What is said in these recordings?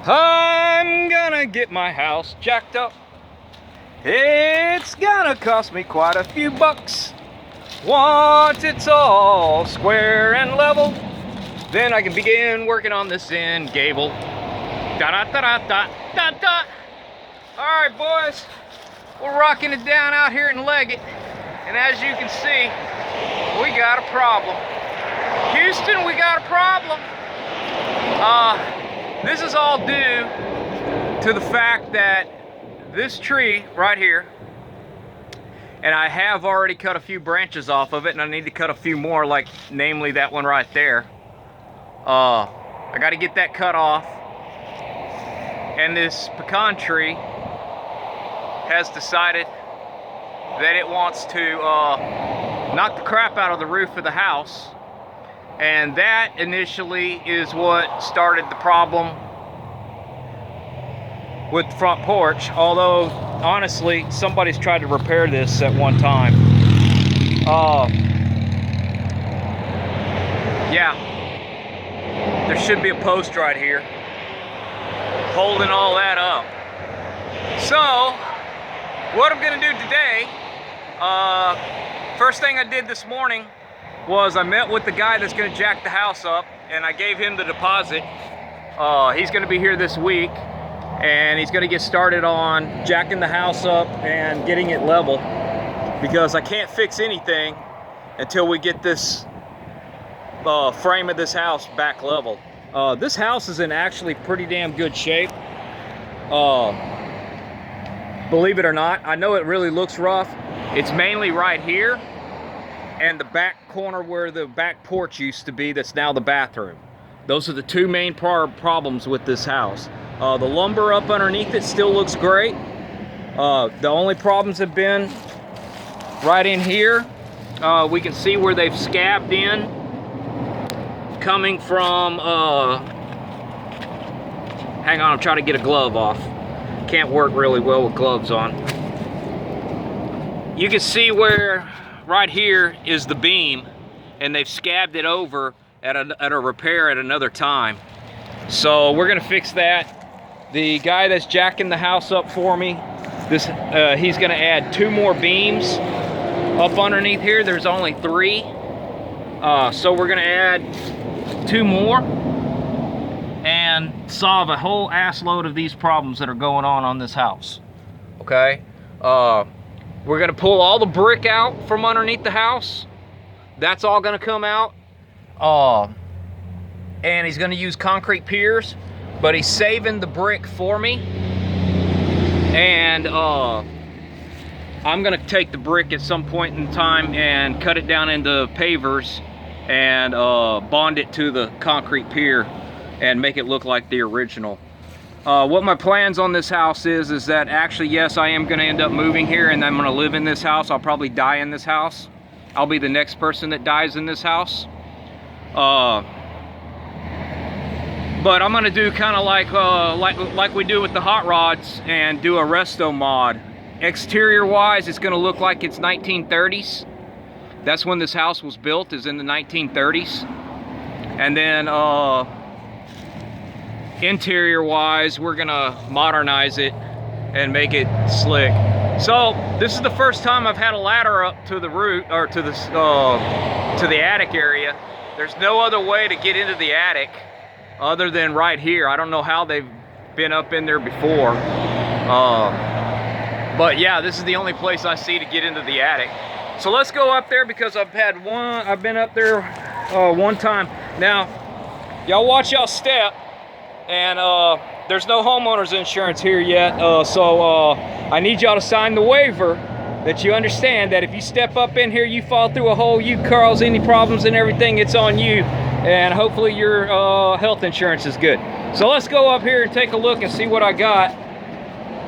I'm gonna get my house jacked up. It's gonna cost me quite a few bucks. Once it's all square and level, then I can begin working on this end gable. Da da da da da da da. All right, boys, we're rocking it down out here in Leggett, and as you can see, we got a problem. Houston, we got a problem. This is all due to the fact that this tree right here, and I have already cut a few branches off of it, and I need to cut a few more, like namely that one right there. I got to get that cut off. And this pecan tree has decided that it wants to knock the crap out of the roof of the house. And that initially is what started the problem with the front porch. Although, honestly, somebody's tried to repair this at one time. Yeah, there should be a post right here holding all that up. So, what I'm gonna do today, first thing I did this morning was I met with the guy that's gonna jack the house up, and I gave him the deposit. He's gonna be here this week, and he's gonna get started on jacking the house up and getting it level, because I can't fix anything until we get this frame of this house back level. This house is in actually pretty damn good shape. Believe it or not, I know it really looks rough. It's mainly right here and the back corner where the back porch used to be, that's now the bathroom. Those are the two main problems with this house. The lumber up underneath it still looks great. The only problems have been right in here. We can see where they've scabbed in, coming from, hang on, I'm trying to get a glove off. Can't work really well with gloves on. You can see where right here is the beam, and they've scabbed it over at a repair at another time. So we're gonna fix that. The guy that's jacking the house up for me, he's gonna add 2 more beams up underneath here. There's only 3. So we're gonna add 2 more and solve a whole ass load of these problems that are going on this house. Okay? We're gonna pull all the brick out from underneath the house. That's all gonna come out. And he's gonna use concrete piers, but he's saving the brick for me. And I'm gonna take the brick at some point in time and cut it down into pavers and bond it to the concrete pier and make it look like the original. What my plans on this house is that actually, yes, I am gonna end up moving here, and I'm gonna live in this house. I'll probably die in this house. I'll be the next person that dies in this house. But I'm gonna do kind of like we do with the hot rods, and do a resto mod. Exterior wise, it's gonna look like it's 1930s. That's when this house was built, is in the 1930s. And then interior wise, we're gonna modernize it and make it slick. So this is the first time I've had a ladder up to the roof, or to the attic area. There's no other way to get into the attic other than right here. I don't know how they've been up in there before. But yeah, this is the only place I see to get into the attic. So let's go up there, because I've been up there one time. Now, y'all watch y'all step, and there's no homeowner's insurance here yet, so I need y'all to sign the waiver that you understand that if you step up in here, you fall through a hole, you cause any problems and everything, it's on you, and hopefully your health insurance is good. So let's go up here and take a look and see what I got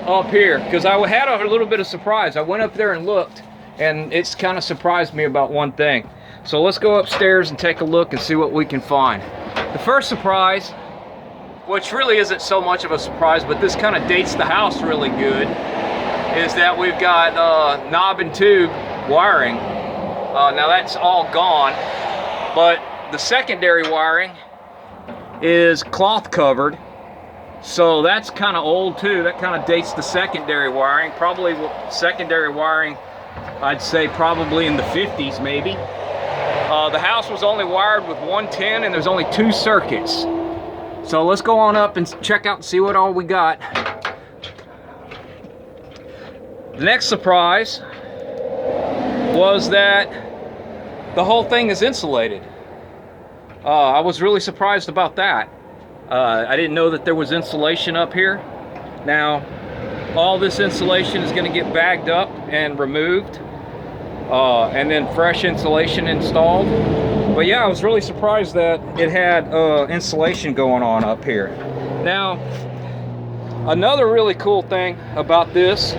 up here, because I had a little bit of surprise. I went up there and looked, and it's kind of surprised me about one thing. So let's go upstairs and take a look and see what we can find. The first surprise, which really isn't so much of a surprise, but this kind of dates the house really good, is that we've got knob and tube wiring. Now that's all gone, but the secondary wiring is cloth covered. So that's kind of old too. That kind of dates the secondary wiring. Probably secondary wiring, I'd say probably in the 50s maybe. The house was only wired with 110 and there's only 2 circuits. So let's go on up and check out and see what all we got. The next surprise was that the whole thing is insulated. I was really surprised about that. I didn't know that there was insulation up here. Now, all this insulation is going to get bagged up and removed, and then fresh insulation installed. But yeah, I was really surprised that it had insulation going on up here. Now, another really cool thing about this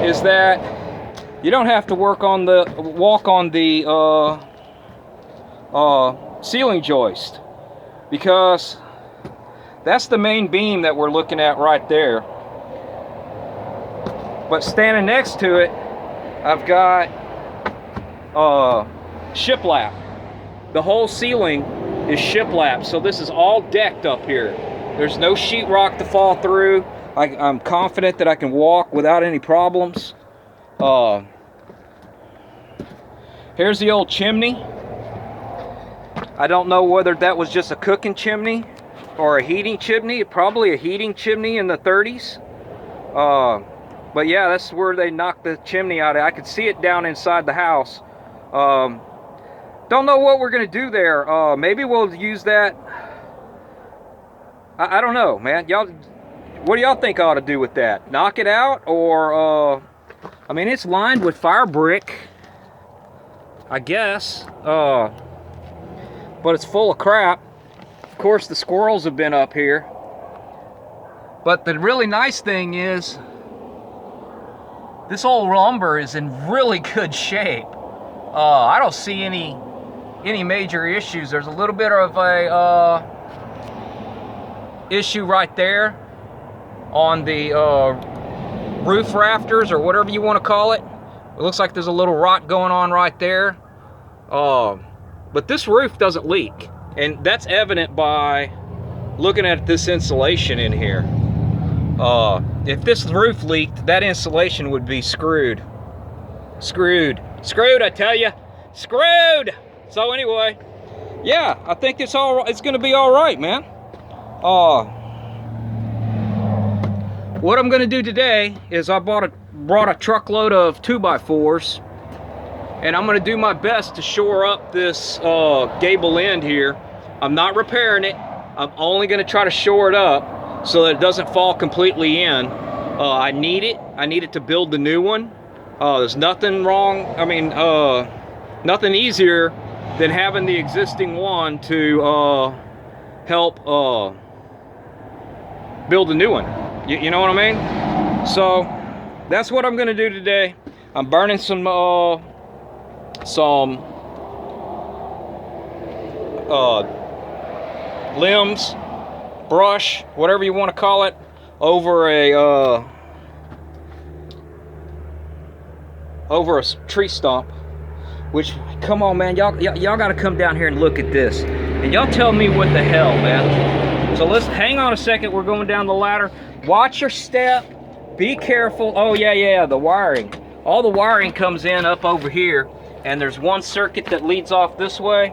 is that you don't have to walk on the ceiling joist, because that's the main beam that we're looking at right there. But standing next to it, I've got shiplap. The whole ceiling is shiplap, so this is all decked up here. There's no sheetrock to fall through. I'm confident that I can walk without any problems. Here's the old chimney. I don't know whether that was just a cooking chimney or a heating chimney. Probably a heating chimney in the 30s. But yeah, that's where they knocked the chimney out. I could see it down inside the house. Don't know what we're gonna do there. Maybe we'll use that. I don't know, man. Y'all, what do y'all think I ought to do with that? Knock it out, or I mean, it's lined with fire brick, I guess. But it's full of crap. Of course, the squirrels have been up here. But the really nice thing is, this old lumber is in really good shape. I don't see any major issues. There's a little bit of a issue right there on the roof rafters, or whatever you want to call it. It looks like there's a little rot going on right there. But this roof doesn't leak, and that's evident by looking at this insulation in here. If this roof leaked, that insulation would be screwed. Screwed, I tell you. Screwed! So anyway, yeah, I think it's gonna be all right, man. What I'm gonna do today is I brought a truckload of 2x4s, and I'm gonna do my best to shore up this gable end here. I'm not repairing it. I'm only gonna try to shore it up so that it doesn't fall completely in. I need it. I need it to build the new one. There's nothing wrong. I mean, nothing easier than having the existing one to help build a new one. You know what I mean? So that's what I'm gonna do today. I'm burning some limbs, brush, whatever you want to call it, over a tree stump. Which, come on, man, y'all got to come down here and look at this, and y'all tell me what the hell, man. So let's hang on a second. We're going down the ladder. Watch your step. Be careful. Oh yeah, the wiring. All the wiring comes in up over here, and there's one circuit that leads off this way,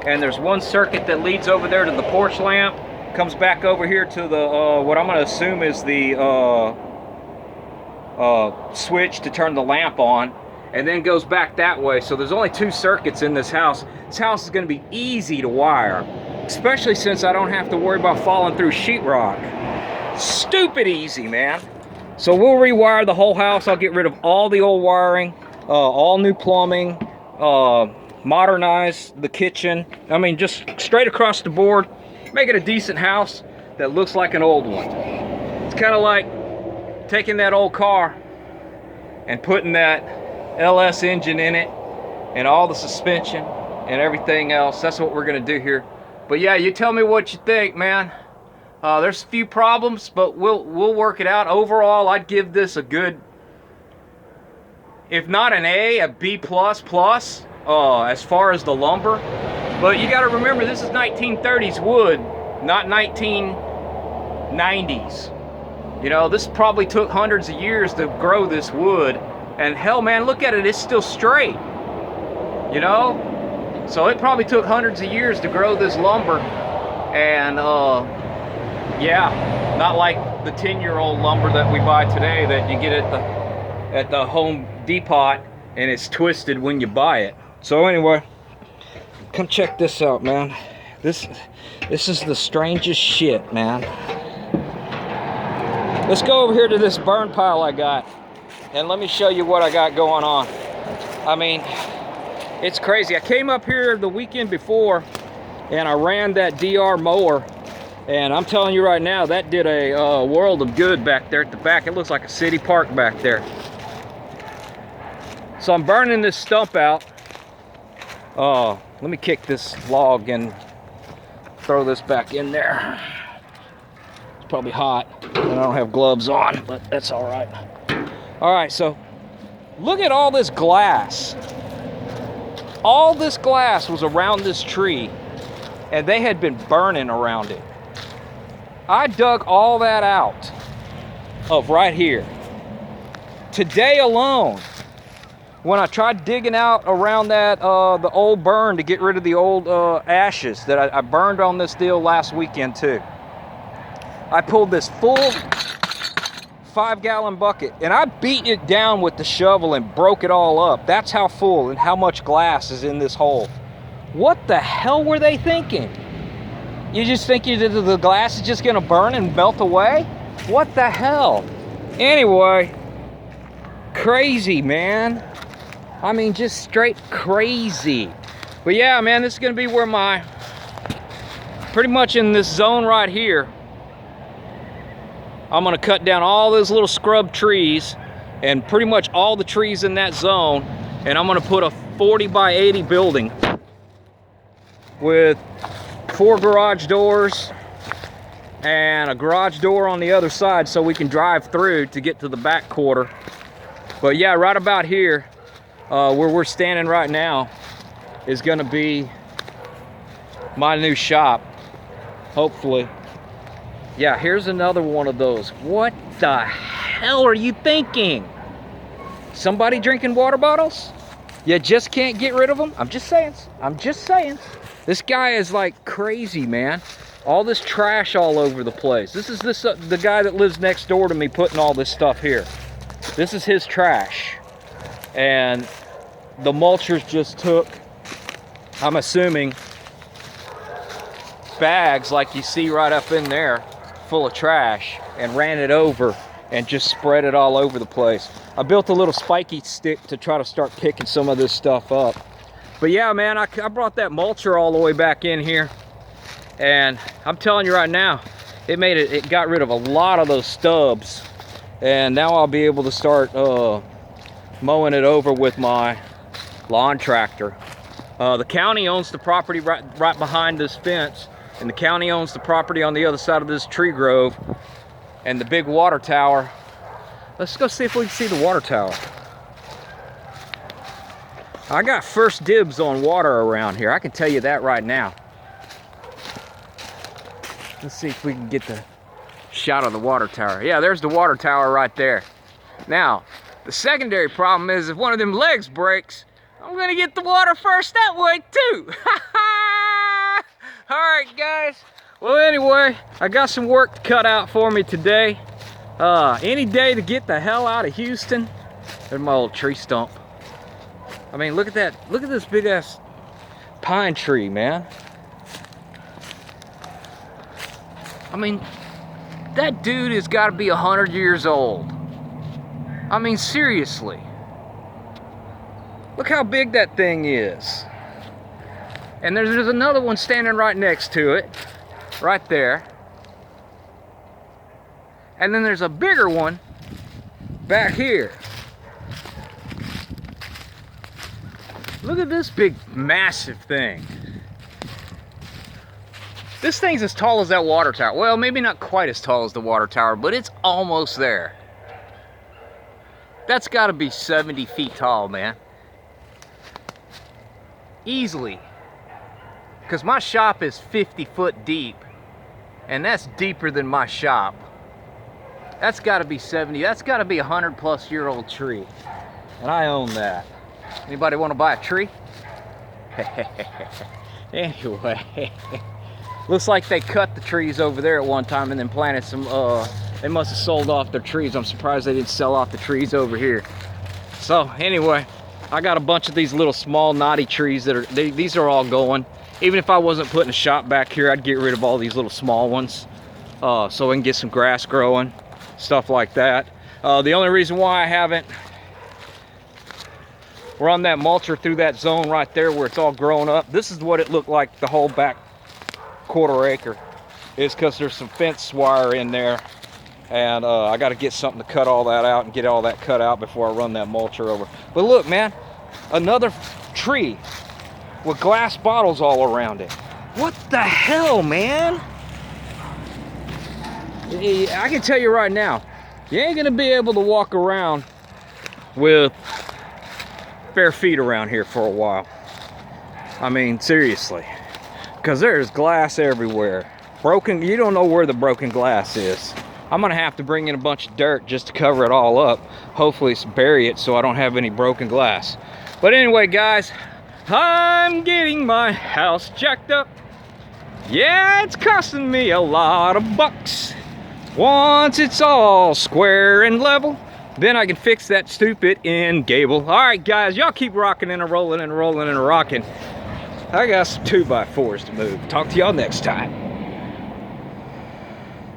and there's one circuit that leads over there to the porch lamp. Comes back over here to the what I'm going to assume is the switch to turn the lamp on, and then goes back that way. So there's only 2 circuits in this house. This house is going to be easy to wire, especially since I don't have to worry about falling through sheetrock. Stupid easy, man. So we'll rewire the whole house. I'll get rid of all the old wiring, all new plumbing, modernize the kitchen. I mean, just straight across the board, make it a decent house that looks like an old one. It's kind of like taking that old car and putting that LS engine in it and all the suspension and everything else. That's what we're gonna do here. But yeah, you tell me what you think, man. There's a few problems, but we'll work it out. Overall, I'd give this a good, if not an A, B++, as far as the lumber. But you got to remember, this is 1930s wood, not 1980s 90s. You know, this probably took hundreds of years to grow this wood. And hell, man, look at it, it's still straight. You know? So it probably took hundreds of years to grow this lumber. And, yeah, not like the 10-year-old lumber that we buy today that you get at the Home Depot, and it's twisted when you buy it. So anyway, come check this out, man. This is the strangest shit, man. Let's go over here to this burn pile I got, and let me show you what I got going on. I mean, it's crazy. I came up here the weekend before, and I ran that DR mower, and I'm telling you right now, that did a world of good back there at the back. It looks like a city park back there. So I'm burning this stump out. Let me kick this log and throw this back in there. It's probably hot, and I don't have gloves on, but that's all right. All right, so look at all this glass. All this glass was around this tree, and they had been burning around it. I dug all that out of right here. Today alone, when I tried digging out around that, the old burn to get rid of the old ashes that I burned on this deal last weekend too. I pulled this full 5-gallon bucket, and I beat it down with the shovel and broke it all up. That's how full and how much glass is in this hole. What the hell were they thinking? You just think the glass is just gonna burn and melt away? What the hell? Anyway, crazy, man. I mean, just straight crazy. But yeah, man, this is gonna be where pretty much in this zone right here, I'm gonna cut down all those little scrub trees and pretty much all the trees in that zone, and I'm gonna put a 40 by 80 building with 4 garage doors and a garage door on the other side so we can drive through to get to the back quarter. But yeah, right about here, where we're standing right now, is gonna be my new shop, hopefully. Yeah, here's another one of those. What the hell are you thinking? Somebody drinking water bottles? You just can't get rid of them? I'm just saying. I'm just saying. This guy is like crazy, man. All this trash all over the place. This is the guy that lives next door to me putting all this stuff here. This is his trash. And the mulchers just took, I'm assuming, bags like you see right up in there full of trash and ran it over and just spread it all over the place. I built a little spiky stick to try to start picking some of this stuff up. But yeah, man, I brought that mulcher all the way back in here, and I'm telling you right now, it got rid of a lot of those stubs, and now I'll be able to start mowing it over with my lawn tractor. The county owns the property right behind this fence, and the county owns the property on the other side of this tree grove and the big water tower. Let's go see if we can see the water tower. I got first dibs on water around here, I can tell you that right now. Let's see if we can get the shot of the water tower. Yeah, there's the water tower right there. Now, the secondary problem is if one of them legs breaks, I'm gonna get the water first that way too. All right, guys. Well, anyway, I got some work to cut out for me today. Any day to get the hell out of Houston. There's my old tree stump. I mean, look at that. Look at this big ass pine tree, man. I mean, that dude has got to be 100 years old. I mean, seriously. Look how big that thing is. And there's another one standing right next to it, right there. And then there's a bigger one back here. Look at this big, massive thing. This thing's as tall as that water tower. Well, maybe not quite as tall as the water tower, but it's almost there. That's got to be 70 feet tall, man. Easily. Because my shop is 50 foot deep. And that's deeper than my shop. That's gotta be 70, that's gotta be a 100+ year old tree. And I own that. Anybody wanna buy a tree? Anyway, looks like they cut the trees over there at one time and then planted some, they must have sold off their trees. I'm surprised they didn't sell off the trees over here. So anyway, I got a bunch of these little small knotty trees that are, these are all going. Even if I wasn't putting a shop back here, I'd get rid of all these little small ones. So we can get some grass growing, stuff like that. The only reason why I haven't run that mulcher through that zone right there where it's all grown up, this is what it looked like the whole back 1/4 acre, is because there's some fence wire in there. And I got to get something to cut all that out and get all that cut out before I run that mulcher over. But look, man, another tree with glass bottles all around it. What the hell, man? I can tell you right now, you ain't gonna be able to walk around with bare feet around here for a while. I mean, seriously, because there's glass everywhere. Broken, you don't know where the broken glass is. I'm gonna have to bring in a bunch of dirt just to cover it all up. Hopefully bury it so I don't have any broken glass. But anyway, guys, I'm getting my house jacked up. Yeah, it's costing me a lot of bucks. Once it's all square and level, then I can fix that stupid end gable. All right, guys, y'all keep rocking and rolling and rolling and rocking. I got some 2x4s to move. Talk to y'all next time.